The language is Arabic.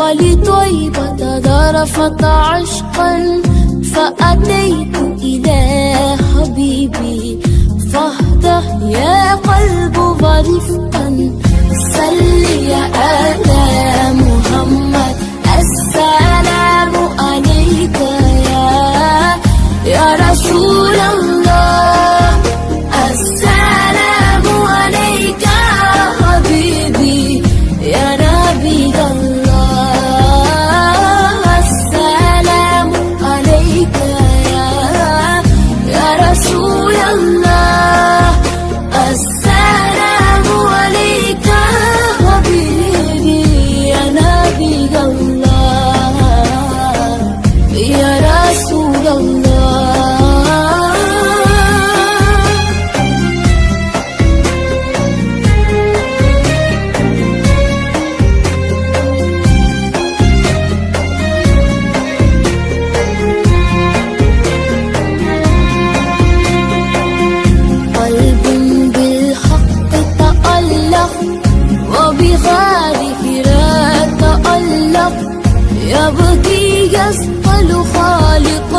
ولطيبة ذرفت عشقا فأتيت إلى حبيبي فاهده يا قلب ورفقا صل على محمد السلام عليك يا رسول الله السلام عليك يا حبيبي يا نبي الله السلام عليك يا رسول الله السلام عليك يا حبيبي يا نبي الله يا رسول الله. وبغاره لا تألق يبكي يسأل خالق